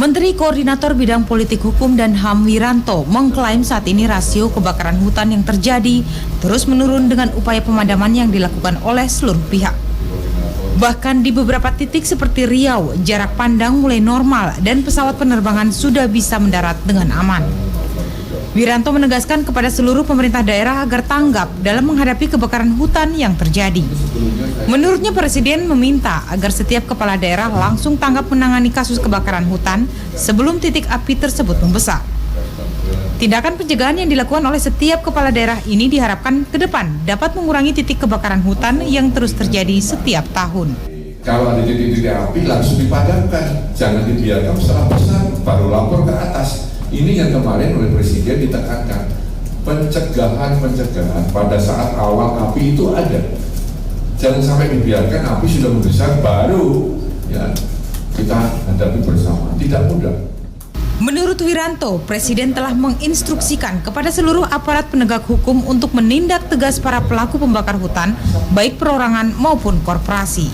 Menteri Koordinator Bidang Politik Hukum dan HAM Wiranto mengklaim saat ini rasio kebakaran hutan yang terjadi terus menurun dengan upaya pemadaman yang dilakukan oleh seluruh pihak. Bahkan di beberapa titik seperti Riau, jarak pandang mulai normal dan pesawat penerbangan sudah bisa mendarat dengan aman. Wiranto menegaskan kepada seluruh pemerintah daerah agar tanggap dalam menghadapi kebakaran hutan yang terjadi. Menurutnya Presiden meminta agar setiap kepala daerah langsung tanggap menangani kasus kebakaran hutan sebelum titik api tersebut membesar. Tindakan pencegahan yang dilakukan oleh setiap kepala daerah ini diharapkan ke depan dapat mengurangi titik kebakaran hutan yang terus terjadi setiap tahun. Kalau ada titik-titik api langsung dipadamkan, jangan dibiarkan setelah besar baru lapor ke atas. Ini yang kemarin oleh Presiden ditekankan, pencegahan pada saat awal api itu ada. Jangan sampai dibiarkan api sudah membesar baru ya kita hadapi bersama. Tidak mudah. Menurut Wiranto, Presiden telah menginstruksikan kepada seluruh aparat penegak hukum untuk menindak tegas para pelaku pembakar hutan, baik perorangan maupun korporasi.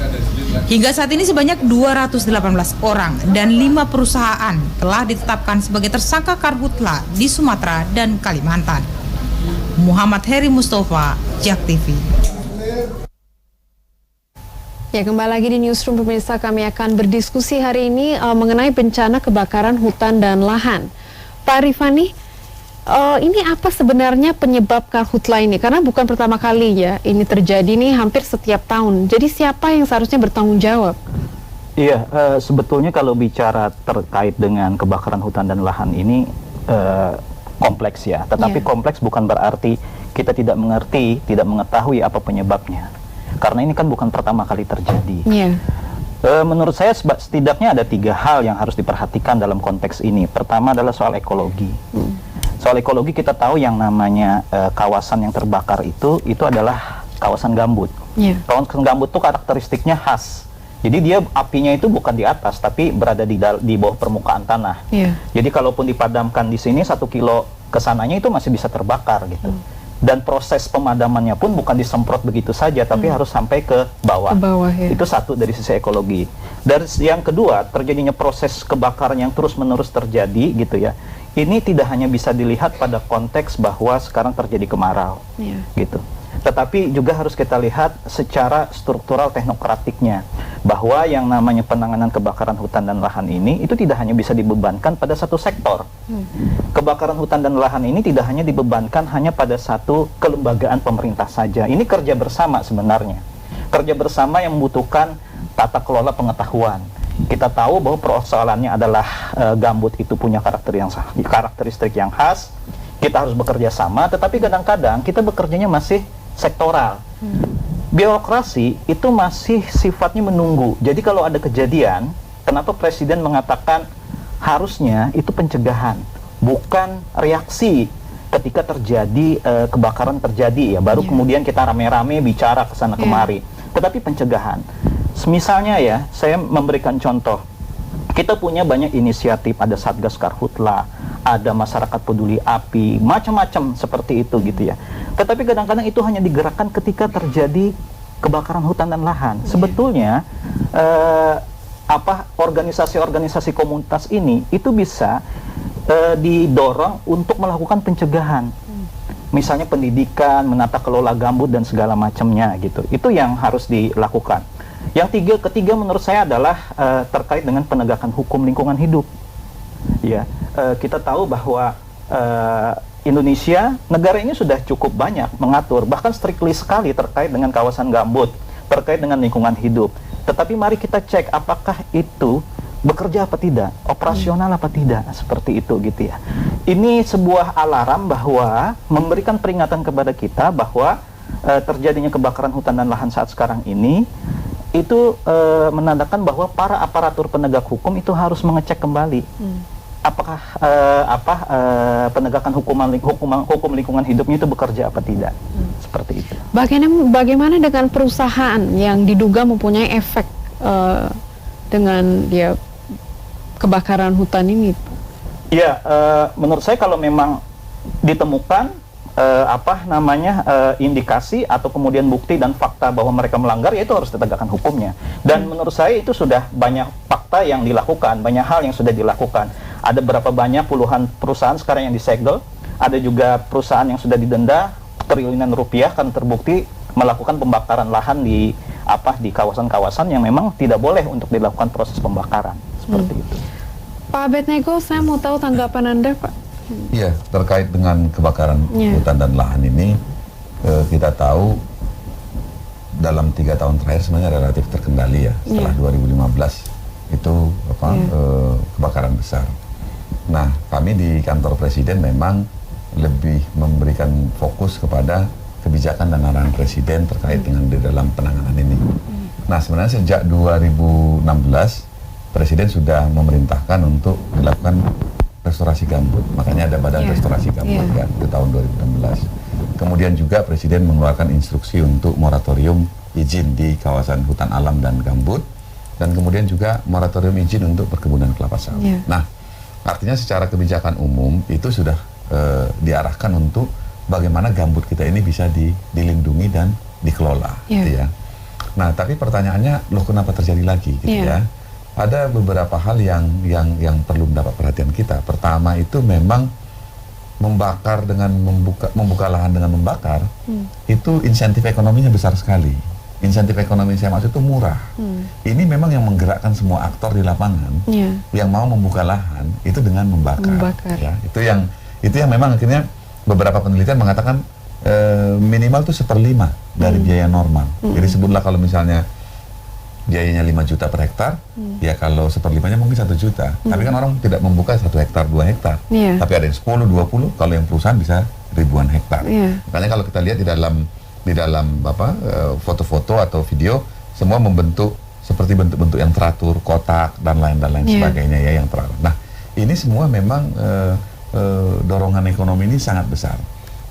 Hingga saat ini sebanyak 218 orang dan 5 perusahaan telah ditetapkan sebagai tersangka karhutla di Sumatera dan Kalimantan. Muhammad Heri Mustafa, JAK TV. Ya, kembali lagi di Newsroom pemirsa, kami akan berdiskusi hari ini mengenai bencana kebakaran hutan dan lahan. Pak Rifani, ini apa sebenarnya penyebab karhutla ini? Karena bukan pertama kali ya ini terjadi nih, hampir setiap tahun. Jadi siapa yang seharusnya bertanggung jawab? Iya, sebetulnya kalau bicara terkait dengan kebakaran hutan dan lahan ini kompleks ya. Tetapi kompleks bukan berarti kita tidak mengerti, tidak mengetahui apa penyebabnya. Karena ini kan bukan pertama kali terjadi. Menurut saya setidaknya ada 3 hal yang harus diperhatikan dalam konteks ini. Pertama adalah soal ekologi. Soal ekologi kita tahu yang namanya kawasan yang terbakar itu adalah kawasan gambut. Kawasan gambut itu karakteristiknya khas. Jadi dia apinya itu bukan di atas tapi berada di bawah permukaan tanah. Jadi kalaupun dipadamkan di sini 1 kilo kesananya itu masih bisa terbakar gitu. Dan proses pemadamannya pun bukan disemprot begitu saja, tapi harus sampai ke bawah. Itu satu dari sisi ekologi. Dan yang kedua, terjadinya proses kebakaran yang terus-menerus terjadi gitu ya. Ini tidak hanya bisa dilihat pada konteks bahwa sekarang terjadi kemarau, gitu. Tetapi juga harus kita lihat secara struktural teknokratiknya, bahwa yang namanya penanganan kebakaran hutan dan lahan ini itu tidak hanya bisa dibebankan pada satu sektor. Kebakaran hutan dan lahan ini tidak hanya dibebankan hanya pada satu kelembagaan pemerintah saja. Ini kerja bersama sebenarnya. Kerja bersama yang membutuhkan tata kelola pengetahuan. Kita tahu bahwa persoalannya adalah gambut itu punya karakteristik yang khas. Kita harus bekerja sama, tetapi kadang-kadang kita bekerjanya masih sektoral. Birokrasi itu masih sifatnya menunggu. Jadi kalau ada kejadian, kenapa Presiden mengatakan harusnya itu pencegahan, bukan reaksi ketika terjadi kebakaran terjadi ya, baru kemudian kita rame-rame bicara ke sana kemari. Tetapi pencegahan. Misalnya ya, saya memberikan contoh. Kita punya banyak inisiatif, ada Satgas Karhutla, ada masyarakat peduli api, macam-macam seperti itu gitu ya. Tetapi kadang-kadang itu hanya digerakkan ketika terjadi kebakaran hutan dan lahan. Sebetulnya organisasi-organisasi komunitas ini itu bisa didorong untuk melakukan pencegahan. Misalnya pendidikan, menata kelola gambut dan segala macamnya gitu. Itu yang harus dilakukan. Yang ketiga menurut saya adalah terkait dengan penegakan hukum lingkungan hidup. Ya, kita tahu bahwa Indonesia, negara ini sudah cukup banyak mengatur, bahkan strictly sekali terkait dengan kawasan gambut, terkait dengan lingkungan hidup. Tetapi mari kita cek apakah itu bekerja apa tidak, operasional apa tidak, seperti itu gitu ya. Ini sebuah alarm bahwa memberikan peringatan kepada kita bahwa terjadinya kebakaran hutan dan lahan saat sekarang ini itu menandakan bahwa para aparatur penegak hukum itu harus mengecek kembali apakah penegakan hukum lingkungan hidupnya itu bekerja apa tidak, seperti itu. Bagaimana dengan perusahaan yang diduga mempunyai efek dengan kebakaran hutan ini? Ya, menurut saya kalau memang ditemukan indikasi atau kemudian bukti dan fakta bahwa mereka melanggar, ya itu harus ditegakkan hukumnya. Dan menurut saya itu sudah banyak fakta yang dilakukan, banyak hal yang sudah dilakukan. Ada berapa banyak puluhan perusahaan sekarang yang disegel, ada juga perusahaan yang sudah didenda triliunan rupiah kan terbukti melakukan pembakaran lahan di kawasan-kawasan yang memang tidak boleh untuk dilakukan proses pembakaran seperti itu. Pak Abednego, saya mau tahu tanggapan Anda, Pak. Iya, terkait dengan kebakaran hutan dan lahan ini, kita tahu dalam 3 tahun terakhir sebenarnya relatif terkendali ya. Setelah 2015 itu kebakaran besar. Nah, kami di kantor Presiden memang lebih memberikan fokus kepada kebijakan dan arahan Presiden terkait dengan di dalam penanganan ini. Nah, sebenarnya sejak 2016 Presiden sudah memerintahkan untuk dilakukan restorasi gambut. Makanya ada Badan Restorasi Gambut kan di tahun 2016. Kemudian juga Presiden mengeluarkan instruksi untuk moratorium izin di kawasan hutan alam dan gambut, dan kemudian juga moratorium izin untuk perkebunan kelapa sawit. Nah, artinya secara kebijakan umum itu sudah diarahkan untuk bagaimana gambut kita ini bisa dilindungi dan dikelola, gitu ya. Nah, tapi pertanyaannya, loh kenapa terjadi lagi, gitu ya? Ada beberapa hal yang perlu mendapat perhatian kita. Pertama itu memang membakar dengan membuka lahan dengan membakar, itu insentif ekonominya besar sekali. Insentif ekonomi saya maksud itu murah. Ini memang yang menggerakkan semua aktor di lapangan yang mau membuka lahan itu dengan membakar. Ya, itu yang memang akhirnya beberapa penelitian mengatakan minimal itu 1/5 dari biaya normal. Jadi sebutlah kalau misalnya biayanya 5 juta per hektar, ya kalau 1/5-nya mungkin 1 juta. Tapi kan orang tidak membuka 1 hektar, 2 hektar. Tapi ada yang 10, 20, kalau yang perusahaan bisa ribuan hektar. Makanya kalau kita lihat di dalam foto-foto atau video, semua membentuk seperti bentuk-bentuk yang teratur, kotak dan lain sebagainya ya yang teratur. Nah, ini semua memang dorongan ekonomi ini sangat besar.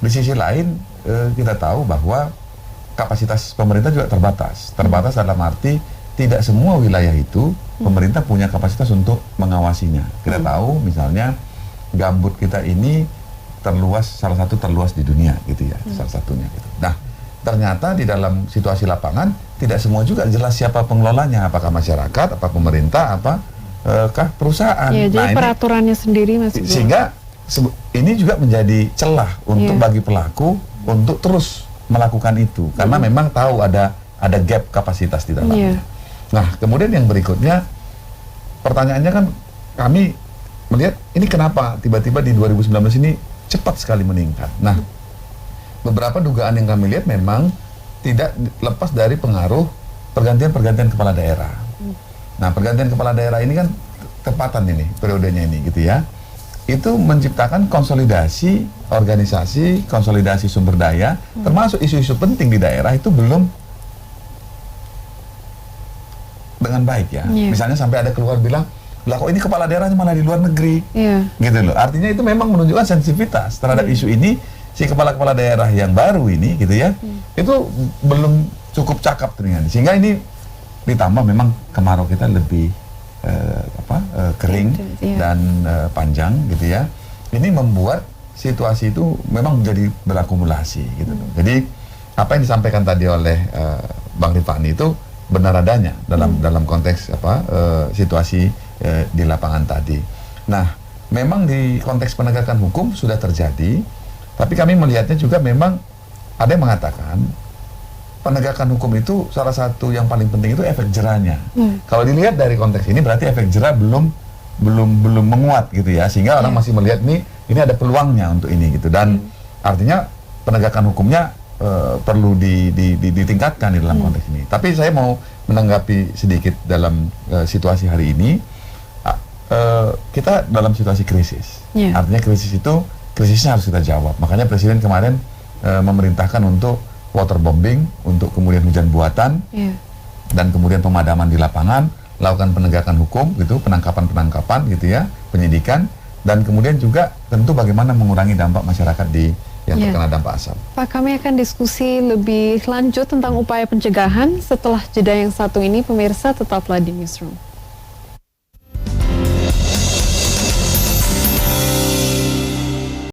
Di sisi lain kita tahu bahwa kapasitas pemerintah juga terbatas. Terbatas dalam arti tidak semua wilayah itu pemerintah punya kapasitas untuk mengawasinya. Kita tahu misalnya gambut kita ini salah satu terluas di dunia gitu ya, salah satunya gitu. Nah, ternyata di dalam situasi lapangan tidak semua juga jelas siapa pengelolanya, apakah masyarakat, apa pemerintah, apakah perusahaan. Ya, jadi peraturannya sendiri masih sehingga ini juga menjadi celah untuk bagi pelaku untuk terus melakukan itu karena memang tahu ada gap kapasitas di dalamnya. Nah, kemudian yang berikutnya pertanyaannya kan kami melihat ini kenapa tiba-tiba di 2019 ini cepat sekali meningkat. Nah, beberapa dugaan yang kami lihat memang tidak lepas dari pengaruh pergantian kepala daerah. Nah, pergantian kepala daerah ini kan tepatan ini periodenya ini gitu ya. Itu menciptakan konsolidasi organisasi, konsolidasi sumber daya, termasuk isu-isu penting di daerah itu belum dengan baik ya. Misalnya sampai ada keluar bilang, lah kok ini kepala daerahnya malah di luar negeri, gitu loh. Artinya itu memang menunjukkan sensitivitas terhadap isu ini. Si kepala-kepala daerah yang baru ini, gitu ya, itu belum cukup cakap dengan. Sehingga ini ditambah memang kemarau kita lebih kering dan panjang gitu ya. Ini membuat situasi itu memang menjadi berakumulasi gitu. Jadi apa yang disampaikan tadi oleh Bang Rifani itu benar adanya dalam konteks situasi di lapangan tadi. Nah, memang di konteks penegakan hukum sudah terjadi, tapi kami melihatnya juga memang ada yang mengatakan penegakan hukum itu salah satu yang paling penting itu efek jerahnya. Kalau dilihat dari konteks ini berarti efek jerah belum menguat gitu ya, sehingga orang masih melihat ini ada peluangnya untuk ini gitu, dan artinya penegakan hukumnya perlu ditingkatkan di dalam konteks ini. Tapi saya mau menanggapi sedikit dalam situasi hari ini. Kita dalam situasi krisis. Artinya krisisnya harus kita jawab. Makanya Presiden kemarin memerintahkan untuk waterbombing, untuk kemudian hujan buatan, dan kemudian pemadaman di lapangan, lakukan penegakan hukum gitu, penangkapan gitu ya, penyidikan, dan kemudian juga tentu bagaimana mengurangi dampak masyarakat yang terkena dampak asap. Pak, kami akan diskusi lebih lanjut tentang upaya pencegahan setelah jeda yang satu ini. Pemirsa, tetaplah di Newsroom.